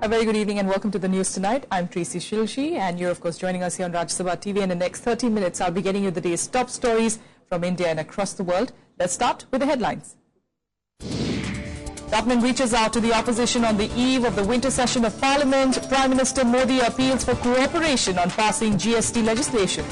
A very good evening and welcome to the news tonight. I'm Tracy Shilshi and you're of course joining us here on Rajya TV. In the next 30 minutes I'll be getting you the day's top stories from India and across the world. Let's start with the headlines. Government reaches out to the opposition on the eve of the winter session of Parliament. Prime Minister Modi appeals for cooperation on passing GST legislation.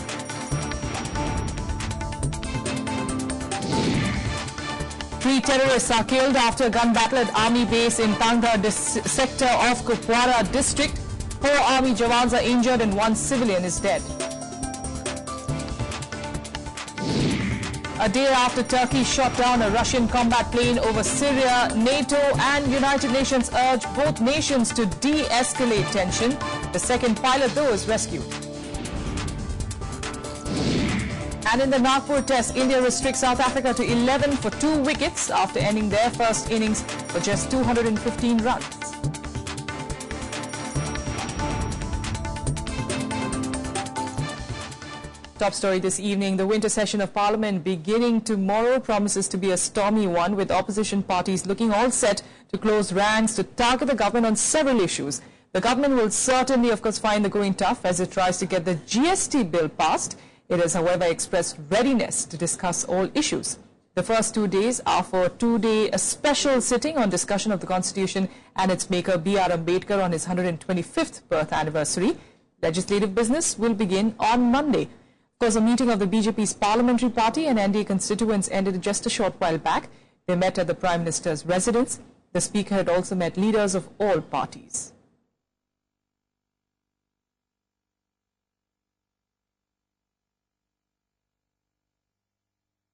Three terrorists are killed after a gun battle at army base in Tanga sector of Kupwara district. 4 army jawans are injured and 1 civilian is dead. A day after Turkey shot down a Russian combat plane over Syria, NATO and United Nations urge both nations to de-escalate tension. The second pilot, though, is rescued. And in the Nagpur Test, India restricts South Africa to 11 for 2 wickets after ending their first innings for just 215 runs. Top story this evening, the winter session of Parliament beginning tomorrow promises to be a stormy one, with opposition parties looking all set to close ranks to target the government on several issues. The government will certainly, of course, find the going tough as it tries to get the GST bill passed. It has, however, expressed readiness to discuss all issues. The first 2 days are for a 2-day special sitting on discussion of the Constitution and its maker B.R. Ambedkar on his 125th birth anniversary. Legislative business will begin on Monday. Of course, a meeting of the BJP's parliamentary party and NDA constituents ended just a short while back. They met at the Prime Minister's residence. The Speaker had also met leaders of all parties.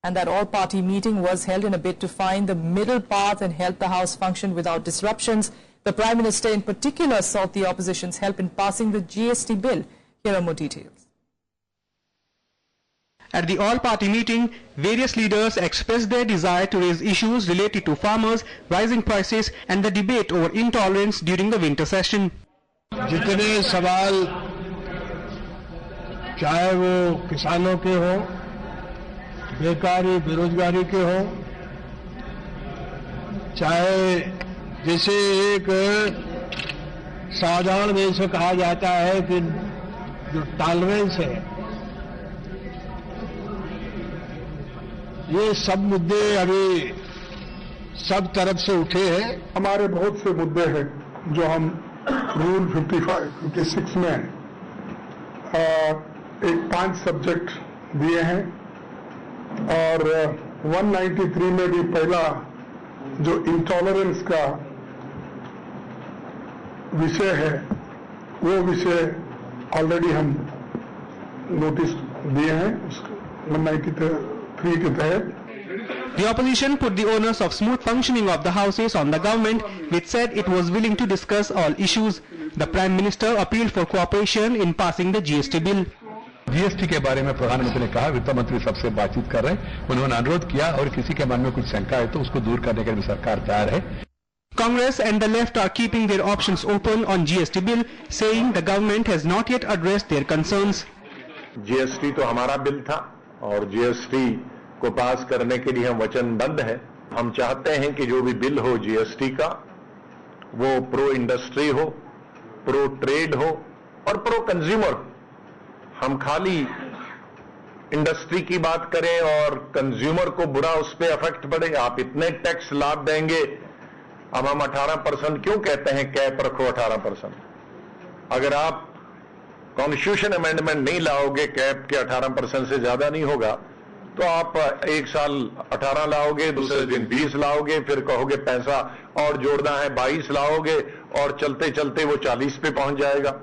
And that all-party meeting was held in a bid to find the middle path and help the House function without disruptions. The Prime Minister in particular sought the opposition's help in passing the GST bill. Here are more details. At the all-party meeting, various leaders expressed their desire to raise issues related to farmers, rising prices and the debate over intolerance during the winter session. जितने सवाल चाहे वो किसानों के हो, बेकारी बेरोजगारी के हो, चाहे जैसे एक साधारण वे से कहा जाता है कि जो टॉलरेंस है, ये सब मुद्दे अभी सब तरफ से उठे हैं। हमारे बहुत से मुद्दे हैं जो हम रूल 55-56 में एक 5 सब्जेक्ट दिए हैं और 193 में भी पहला जो इंटॉलरेंस का विषय है वो विषय ऑलरेडी हम नोटिस दिए हैं 193 के तहत। The opposition put the onus of smooth functioning of the houses on the government, which said it was willing to discuss all issues. The Prime Minister appealed for cooperation in passing the GST bill. GST के बारे में प्रधानमंत्री ने कहा, वित्त मंत्री सबसे बातचीत कर रहे हैं, उन्होंने अनुरोध किया और किसी के मन में कुछ शंका है तो उसको दूर करने के लिए सरकार तैयार है। Congress and the left are keeping their options open on GST bill, saying the government has not yet addressed their concerns. GST तो हमारा बिल था और GST को पास करने के लिए हम वचनबद्ध हैं। हम चाहते हैं कि जो भी बिल हो GST का वो प्रो इंडस्ट्री हो, प्रो ट्रेड हो और प्रो कंज्यूमर। हम खाली इंडस्ट्री की बात करें और कंज्यूमर को बुरा उस पर इफेक्ट पड़े। आप इतने टैक्स लाभ देंगे, अब हम 18% क्यों कहते हैं, कैप रखो 18%। अगर आप कॉन्स्टिट्यूशन अमेंडमेंट नहीं लाओगे, कैप के 18% से ज्यादा नहीं होगा, तो आप एक साल 18 लाओगे, दूसरे दिन 20 लाओगे, फिर कहोगे पैसा और जोड़ना है 22 लाओगे और चलते चलते वो 40 पे पहुंच जाएगा।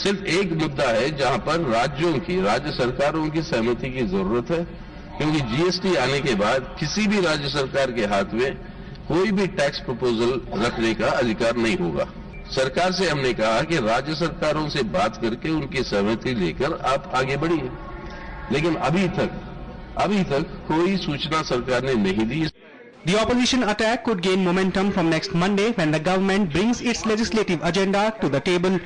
सिर्फ एक मुद्दा है जहां पर राज्य सरकारों की सहमति की जरूरत है, क्योंकि जीएसटी आने के बाद किसी भी राज्य सरकार के हाथ में कोई भी टैक्स प्रपोजल रखने का अधिकार नहीं होगा। सरकार से हमने कहा कि राज्य सरकारों से बात करके उनकी सहमति लेकर आप आगे बढ़िए, लेकिन अभी तक कोई सूचना सरकार ने नहीं दी। The opposition attack could gain momentum from next Monday when the government brings its legislative agenda to the table.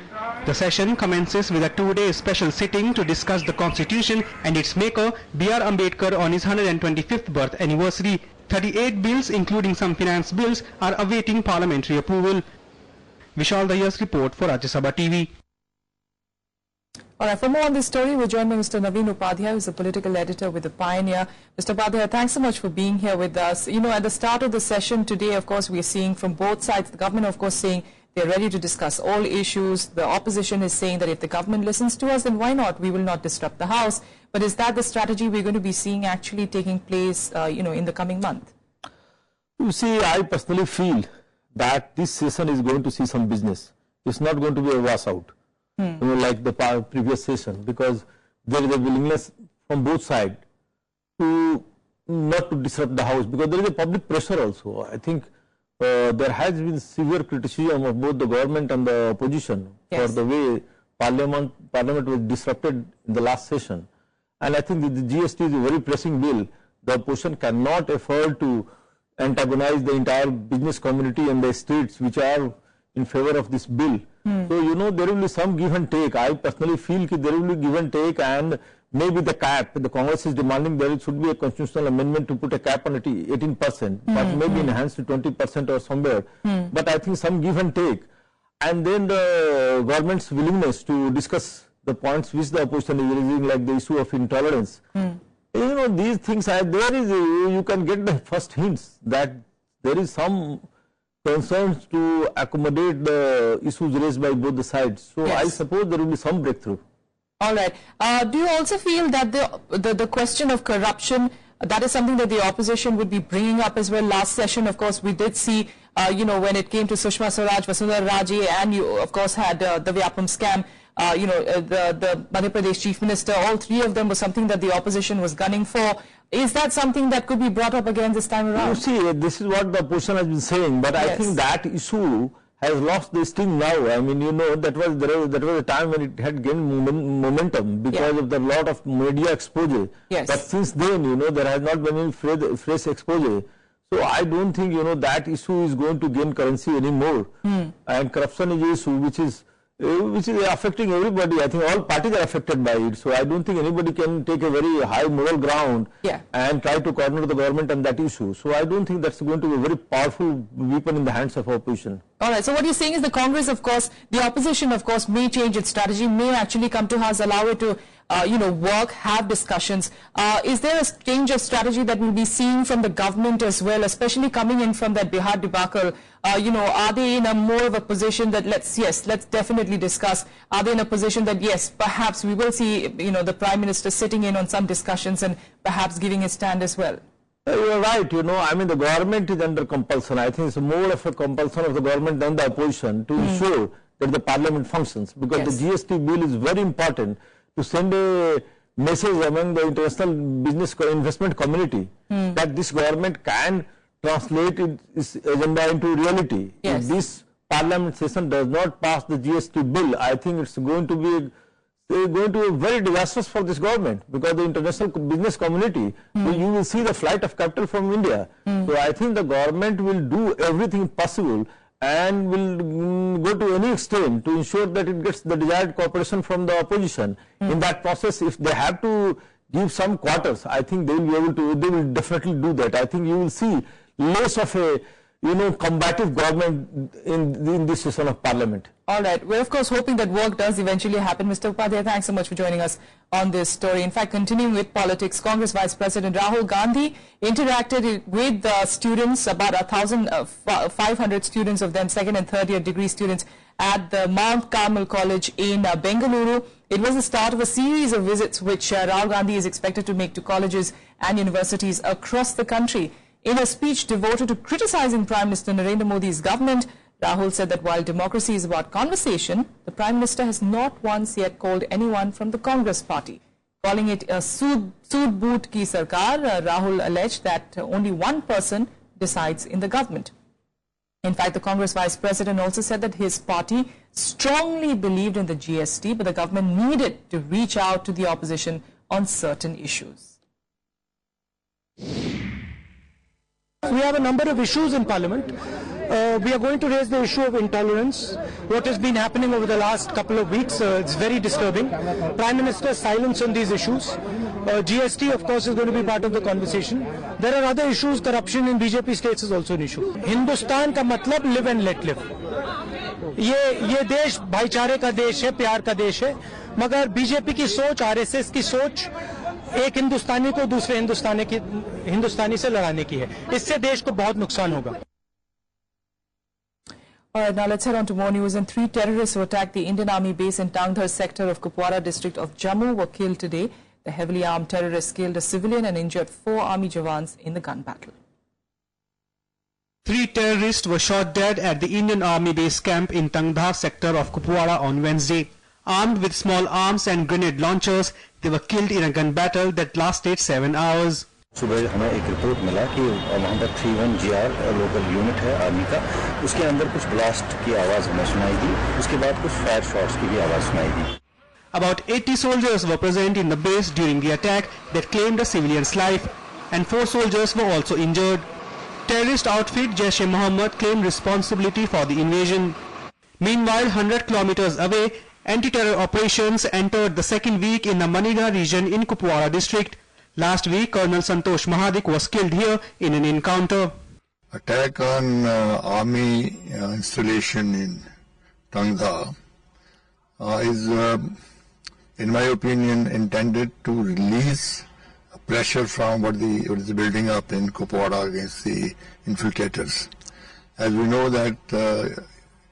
The session commences with a 2-day special sitting to discuss the Constitution and its maker, B.R. Ambedkar, on his 125th birth anniversary. 38 bills, including some finance bills, are awaiting parliamentary approval. Vishal Dahiya's report for Rajya Sabha TV. All right, for more on this story, we're joined by Mr. Navino Padilla, who's a political editor with The Pioneer. Mr. Padilla, thanks so much for being here with us. You know, at the start of the session today, of course, we're seeing from both sides, the government, of course, saying they're ready to discuss all issues. The opposition is saying that if the government listens to us, then why not? We will not disrupt the House. But is that the strategy we're going to be seeing actually taking place, in the coming month? You see, I personally feel that this session is going to see some business. It's not going to be a washout. Like the previous session, because there is a willingness from both sides to not to disrupt the House, because there is a public pressure also. I think there has been severe criticism of both the government and the opposition for the way Parliament was disrupted in the last session. And I think the GST is a very pressing bill. The opposition cannot afford to antagonize the entire business community and the states which are in favor of this bill. So, there will be some give and take. I personally feel that there will be give and take, and maybe the cap, the Congress is demanding there should be a constitutional amendment to put a cap on it, 18%, but maybe enhanced to 20% or somewhere. But I think some give and take. And then the government's willingness to discuss the points which the opposition is raising, like the issue of intolerance. These things, you can get the first hints that there is some concerns to accommodate the issues raised by both the sides. So I suppose there will be some breakthrough. All right. Do you also feel that the question of corruption, that is something that the opposition would be bringing up as well? Last session, of course, we did see, when it came to Sushma Swaraj, Vasundhara Raje, and you, of course, had the Vyapam scam, the Madhya Pradesh Chief Minister, all three of them were something that the opposition was gunning for. Is that something that could be brought up again this time around? You see, this is what the opposition has been saying, but I think that issue has lost the sting now. I mean, that was a time when it had gained momentum because of the lot of media exposure. But since then, there has not been any fresh exposure. So I don't think, that issue is going to gain currency anymore. And corruption is an issue which is affecting everybody. I think all parties are affected by it. So I don't think anybody can take a very high moral ground and try to corner the government on that issue. So I don't think that's going to be a very powerful weapon in the hands of opposition. All right. So what you're saying is the Congress, of course, the opposition, of course, may change its strategy, may actually come to House, allow it to, work, have discussions. Is there a change of strategy that we'll be seeing from the government as well, especially coming in from that Bihar debacle? Are they in a more of a position that let's definitely discuss? Are they in a position that yes, perhaps we will see, the Prime Minister sitting in on some discussions and perhaps giving his stand as well? You're right. I mean, the government is under compulsion. I think it's more of a compulsion of the government than the opposition to ensure that the parliament functions, because the GST bill is very important to send a message among the international business investment community that this government can translate its agenda into reality. If this parliament session does not pass the GST bill, I think it's going to be very disastrous for this government, because the international business community, you will see the flight of capital from India. So I think the government will do everything possible and will go to any extent to ensure that it gets the desired cooperation from the opposition. In that process, if they have to give some quarters, I think they will definitely do that. I think you will see less of a combative government in this session of Parliament. All right. We're, of course, hoping that work does eventually happen. Mr. Upadhyay, thanks so much for joining us on this story. In fact, continuing with politics, Congress Vice President Rahul Gandhi interacted with students, about 1,500 students of them, second and third year degree students at the Mount Carmel College in Bengaluru. It was the start of a series of visits which Rahul Gandhi is expected to make to colleges and universities across the country. In a speech devoted to criticizing Prime Minister Narendra Modi's government, Rahul said that while democracy is about conversation, the Prime Minister has not once yet called anyone from the Congress party. Calling it a sood boot ki sarkar, Rahul alleged that only one person decides in the government. In fact, the Congress Vice President also said that his party strongly believed in the GST, but the government needed to reach out to the opposition on certain issues. We have a number of issues in Parliament. We are going to raise the issue of intolerance. What has been happening over the last couple of weeks, it's very disturbing. Prime Minister's silence on these issues. GST, of course, is going to be part of the conversation. There are other issues. Corruption in BJP states is also an issue. Hindustan ka matlab live and let live. ये देश भाईचारे का देश है, प्यार का देश है, मगर बीजेपी की सोच, आरएसएस की सोच एक हिंदुस्तानी को दूसरे हिंदुस्तानी से लड़ाने की है। इससे देश को बहुत नुकसान होगा। All right, now let's head on to more news. And 3 terrorists who attacked the Indian Army base in Tangdhar sector of Kupwara district of Jammu were killed today. The heavily armed terrorists killed a civilian and injured 4 army jawans in the gun battle. 3 terrorists were shot dead at the Indian Army base camp in Tangdhar sector of Kupwara on Wednesday. Armed with small arms and grenade launchers, they were killed in a gun battle that lasted 7 hours. सुबह हमें एक report मिला कि वहाँ पर 31GR local unit है army का, उसके अंदर कुछ ब्लास्ट की आवाज़ हमें सुनाई दी, उसके बाद कुछ फायर शॉट्स की भी आवाज़ सुनाई दी। About 80 soldiers were present in the base during the attack that claimed a civilian's life, and 4 soldiers were also injured. Terrorist outfit Jaish-e-Mohammed claimed responsibility for the invasion. Meanwhile, 100 kilometers away, anti-terror operations entered the second week in the Manida region in Kupwara district. Last week, Colonel Santosh Mahadik was killed here in an encounter. Attack on army installation in Tangdhar is, in my opinion, intended to release pressure from what is building up in Kupwara against the infiltrators. As we know that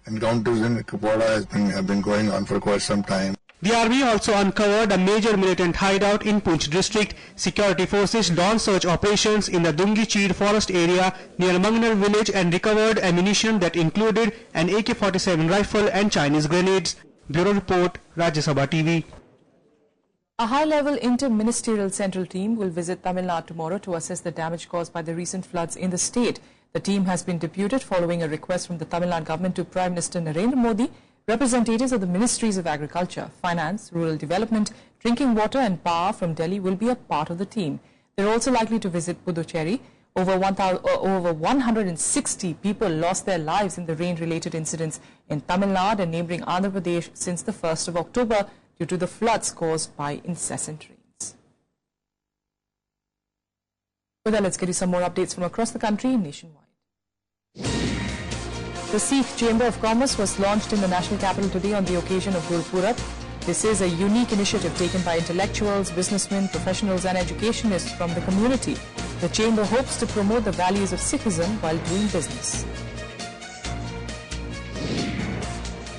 encounters in Kupwara have been going on for quite some time. The army also uncovered a major militant hideout in Poonch district. Security forces launched search operations in the Dungi-Cheed forest area near Mangnal village and recovered ammunition that included an AK-47 rifle and Chinese grenades. Bureau Report, Rajya Sabha TV. A high-level inter-ministerial central team will visit Tamil Nadu tomorrow to assess the damage caused by the recent floods in the state. The team has been deputed following a request from the Tamil Nadu government to Prime Minister Narendra Modi. Representatives of the Ministries of Agriculture, Finance, Rural Development, Drinking Water and Power from Delhi will be a part of the team. They are also likely to visit Puducherry. Over 160 people lost their lives in the rain-related incidents in Tamil Nadu and neighbouring Andhra Pradesh since the 1st of October due to the floods caused by incessant rains. With that, let's get you some more updates from across the country nationwide. The Sikh Chamber of Commerce was launched in the national capital today on the occasion of Gurpurab. This is a unique initiative taken by intellectuals, businessmen, professionals and educationists from the community. The Chamber hopes to promote the values of Sikhism while doing business.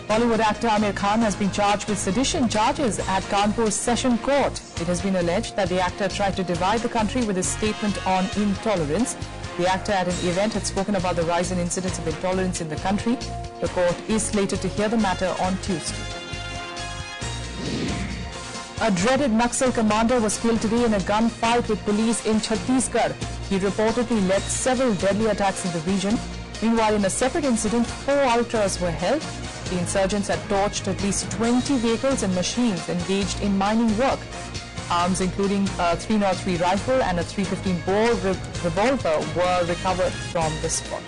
Bollywood actor Amir Khan has been charged with sedition charges at Kanpur's Session Court. It has been alleged that the actor tried to divide the country with his statement on intolerance. The actor at an event had spoken about the rise in incidents of intolerance in the country. The court is slated to hear the matter on Tuesday. A dreaded Naxal commander was killed today in a gunfight with police in Chhattisgarh. He reportedly led several deadly attacks in the region. Meanwhile, in a separate incident, 4 ultras were held. The insurgents had torched at least 20 vehicles and machines engaged in mining work. Arms including a 303 rifle and a 315 bore revolver were recovered from the spot.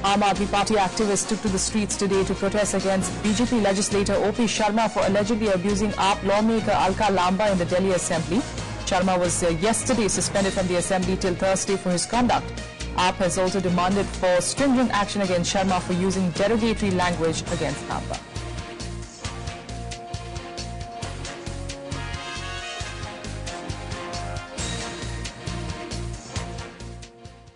Aam Aadmi Party activists took to the streets today to protest against BJP legislator O.P. Sharma for allegedly abusing AAP lawmaker Alka Lamba in the Delhi Assembly. Sharma was yesterday suspended from the Assembly till Thursday for his conduct. AAP has also demanded for stringent action against Sharma for using derogatory language against Lamba.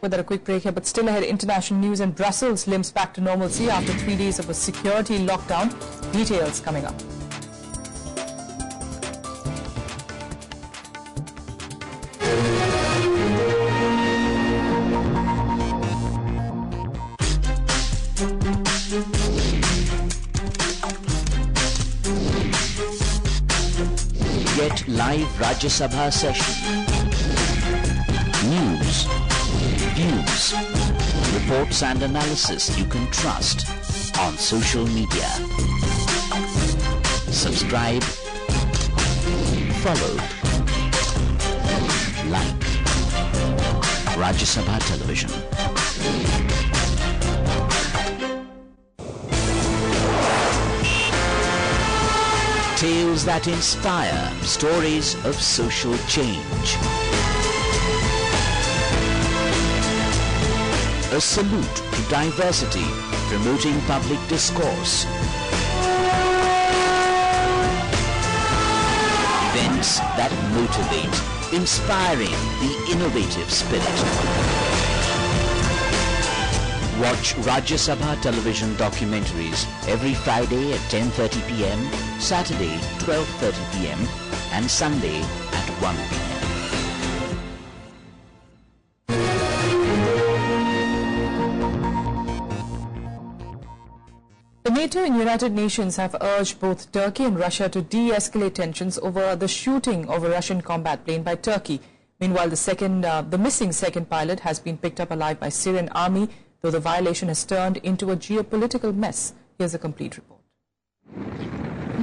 With a quick break here, but still ahead, international news, and Brussels limps back to normalcy after 3 days of a security lockdown. Details coming up. Get live Rajya Sabha session. News, views, reports and analysis you can trust on social media. Subscribe, follow, like Rajya Sabha Television. Tales that inspire, stories of social change. A salute to diversity, promoting public discourse. Events that motivate, inspiring the innovative spirit. Watch Rajya Sabha television documentaries every Friday at 10:30 p.m., Saturday 12:30 p.m. and Sunday at 1 p.m. The NATO and United Nations have urged both Turkey and Russia to de-escalate tensions over the shooting of a Russian combat plane by Turkey. Meanwhile, the missing second pilot has been picked up alive by Syrian army, though the violation has turned into a geopolitical mess. Here's a complete report.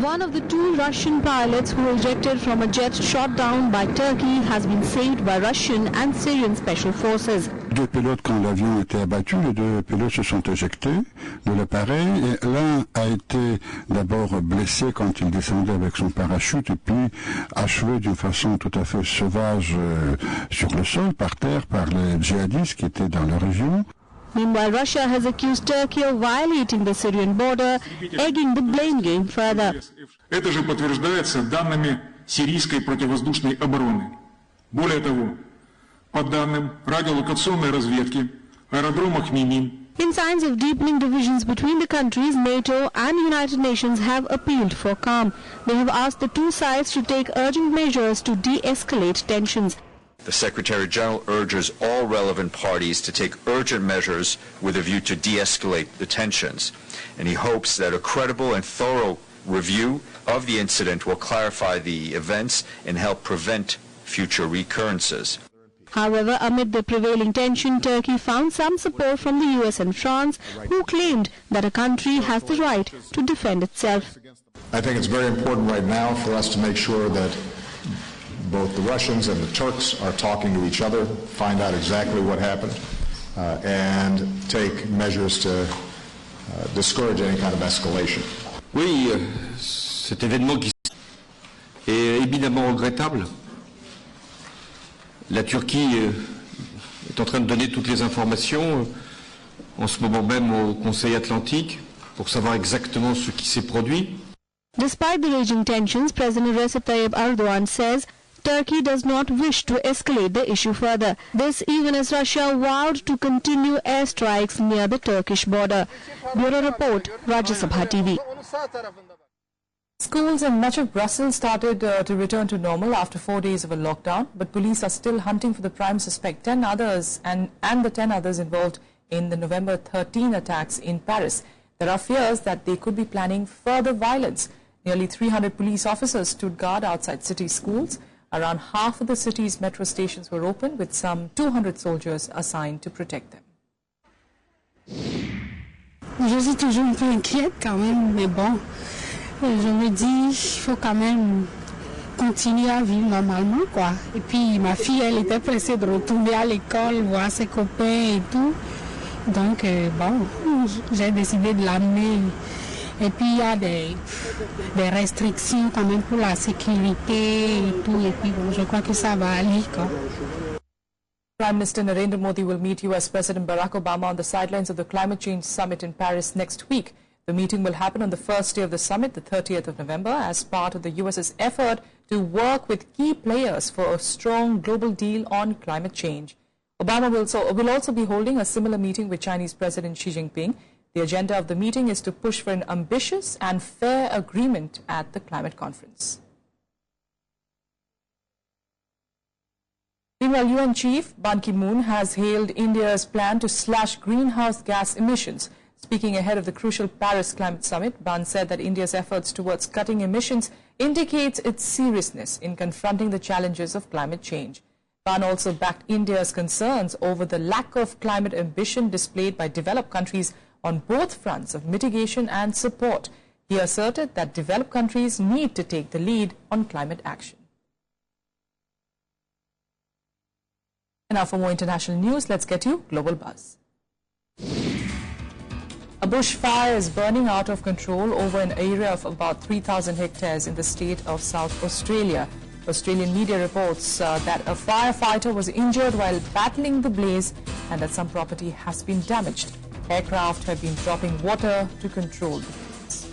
One of the two Russian pilots who ejected from a jet shot down by Turkey has been saved by Russian and Syrian special forces. Deux pilotes, quand l'avion était abattu, les deux pilotes se sont éjectés de l'appareil et l'un a été d'abord blessé quand il descendait avec son parachute et puis achevé d'une façon tout à fait sauvage sur le sol, par terre, par les djihadistes qui étaient dans la région. Meanwhile, Russia has accused Turkey of violating the Syrian border, egging the blame game further. Это же подтверждается данными сирийской противовоздушной обороны. Более того, по данным радиолокационной разведки, аэродрома Хмеймим. In signs of deepening divisions between the countries, NATO and United Nations have appealed for calm. They have asked the two sides to take urgent measures to de-escalate tensions. The Secretary-General urges all relevant parties to take urgent measures with a view to de-escalate the tensions, and he hopes that a credible and thorough review of the incident will clarify the events and help prevent future recurrences. However, amid the prevailing tension, Turkey found some support from the US and France, who claimed that a country has the right to defend itself. I think it's very important right now for us to make sure that both the Russians and the Turks are talking to each other, find out exactly what happened, and take measures to discourage any kind of escalation. Oui, cet événement qui est éminemment regrettable. La Turquie est en train de donner toutes les informations en ce moment même au Conseil Atlantique pour savoir exactement ce qui s'est produit. Despite the raging tensions, President Recep Tayyip Erdogan says Turkey does not wish to escalate the issue further. This even as Russia vowed to continue airstrikes near the Turkish border. Bureau Report, Rajya Sabha TV. Schools in much of Brussels started to return to normal after 4 days of a lockdown, but police are still hunting for the prime suspect, 10 others, and the 10 others involved in the November 13 attacks in Paris. There are fears that they could be planning further violence. Nearly 300 police officers stood guard outside city schools. Around half of the city's metro stations were open, with some 200 soldiers assigned to protect them. Je suis toujours un peu inquiète quand même, mais bon, je me dis, il faut quand même continuer à vivre normalement, quoi. Et puis ma fille, elle était pressée de retourner à l'école, voir ses copains et tout. Donc, bon, j'ai décidé de l'amener. Et puis il y a des restrictions quand même pour la sécurité et tout. Et puis bon, je crois que ça va aller, quoi. Prime Minister Narendra Modi will meet US President Barack Obama on the sidelines of the Climate Change Summit in Paris next week. The meeting will happen on the first day of the summit, the 30th of November, as part of the US's effort to work with key players for a strong global deal on climate change. Obama will also be holding a similar meeting with Chinese President Xi Jinping. The agenda of the meeting is to push for an ambitious and fair agreement at the climate conference. Meanwhile, UN Chief Ban Ki-moon has hailed India's plan to slash greenhouse gas emissions. Speaking ahead of the crucial Paris Climate Summit, Ban said that India's efforts towards cutting emissions indicates its seriousness in confronting the challenges of climate change. Ban also backed India's concerns over the lack of climate ambition displayed by developed countries on both fronts of mitigation and support. He asserted that developed countries need to take the lead on climate action. And now for more international news, let's get you Global Buzz. A bushfire is burning out of control over an area of about 3,000 hectares in the state of South Australia. Australian media reports that a firefighter was injured while battling the blaze and that some property has been damaged. Aircraft had been dropping water to control the flames.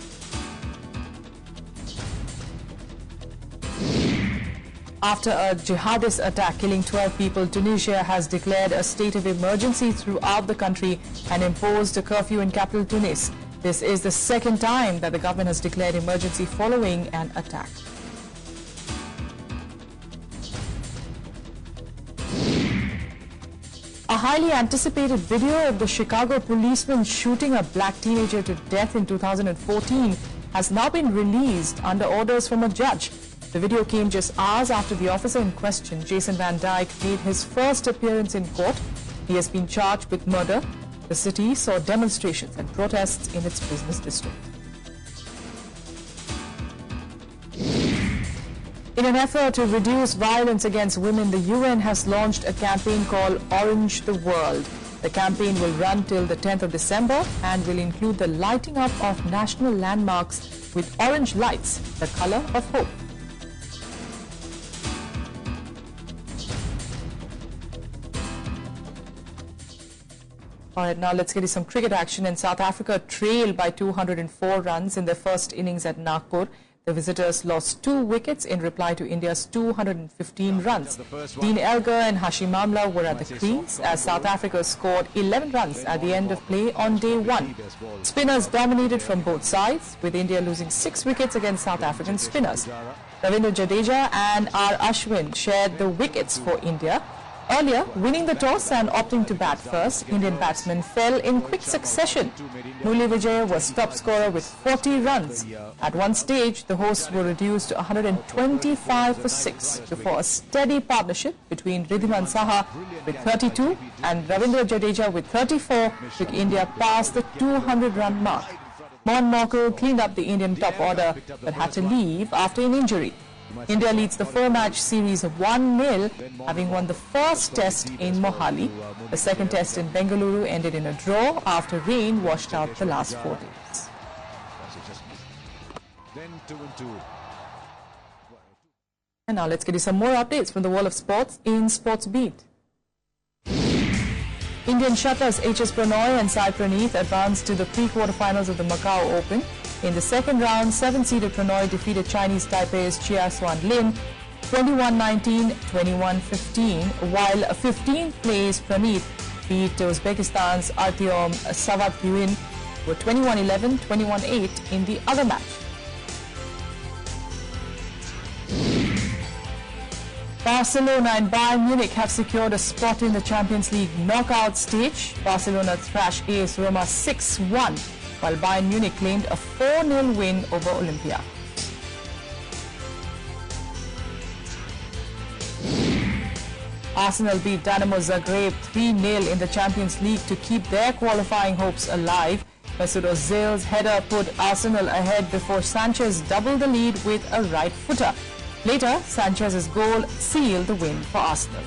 After a jihadist attack killing 12 people, Tunisia has declared a state of emergency throughout the country and imposed a curfew in capital Tunis. This is the second time that the government has declared emergency following an attack. A highly anticipated video of the Chicago policeman shooting a black teenager to death in 2014 has now been released under orders from a judge. The video came just hours after the officer in question, Jason Van Dyke, made his first appearance in court. He has been charged with murder. The city saw demonstrations and protests in its business district. In an effort to reduce violence against women, the UN has launched a campaign called Orange the World. The campaign will run till the 10th of December and will include the lighting up of national landmarks with orange lights, the color of hope. All right, now let's get you some cricket action. In South Africa, trailed by 204 runs in their first innings at Nagpur. The visitors lost 2 wickets in reply to India's 215 runs. Dean Elgar and Hashim Amla were at the crease as South Africa scored 11 runs at the end of play on day 1. Spinners dominated from both sides, with India losing 6 wickets against South African spinners. Ravindra Jadeja and R. Ashwin shared the wickets for India. Earlier, winning the toss and opting to bat first, Indian batsmen fell in quick succession. Murali Vijay was top scorer with 40 runs. At one stage, the hosts were reduced to 125 for 6 before a steady partnership between Ridhiman Saha with 32 and Ravindra Jadeja with 34 took India past the 200-run mark. Mohan Morkel cleaned up the Indian top order but had to leave after an injury. India leads the 4-match series 1-0, having won the first test in Mohali. The second test in Bengaluru ended in a draw after rain washed out the last 4 days. And now let's get you some more updates from the world of sports in Sportsbeat. Indian shutters HS Pranoy and Sai Praneeth advanced to the pre-quarterfinals of the Macau Open. In the second round, 7-seeded Pranoy defeated Chinese Taipei's Chia Suan Lin 21-19, 21-15, while 15th place Praneeth beat Uzbekistan's Artyom Savatgyuin for 21-11, 21-8 in the other match. Barcelona and Bayern Munich have secured a spot in the Champions League knockout stage. Barcelona thrashed AS Roma 6-1, while Bayern Munich claimed a 4-0 win over Olympia. Arsenal beat Dynamo Zagreb 3-0 in the Champions League to keep their qualifying hopes alive. Mesut Ozil's header put Arsenal ahead before Sanchez doubled the lead with a right footer. Later, Sanchez's goal sealed the win for Arsenal.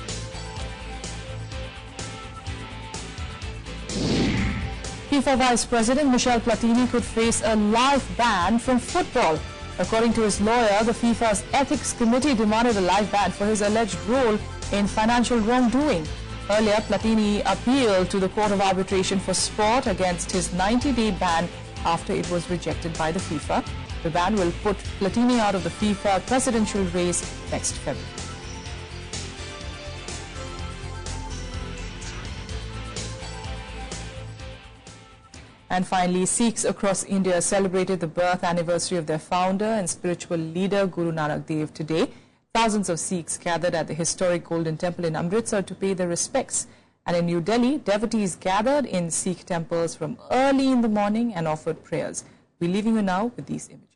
FIFA Vice President Michel Platini could face a life ban from football. According to his lawyer, the FIFA's Ethics Committee demanded a life ban for his alleged role in financial wrongdoing. Earlier, Platini appealed to the Court of Arbitration for Sport against his 90-day ban after it was rejected by the FIFA. The ban will put Platini out of the FIFA presidential race next February. And finally, Sikhs across India celebrated the birth anniversary of their founder and spiritual leader Guru Nanak Dev today. Thousands of Sikhs gathered at the historic Golden Temple in Amritsar to pay their respects. And in New Delhi, devotees gathered in Sikh temples from early in the morning and offered prayers. We're leaving you now with these images.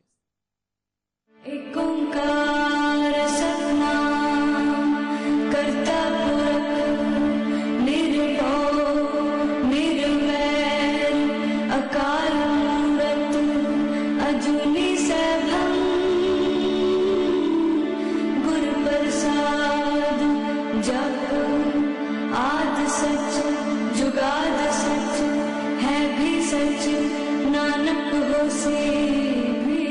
Nanak हो से भी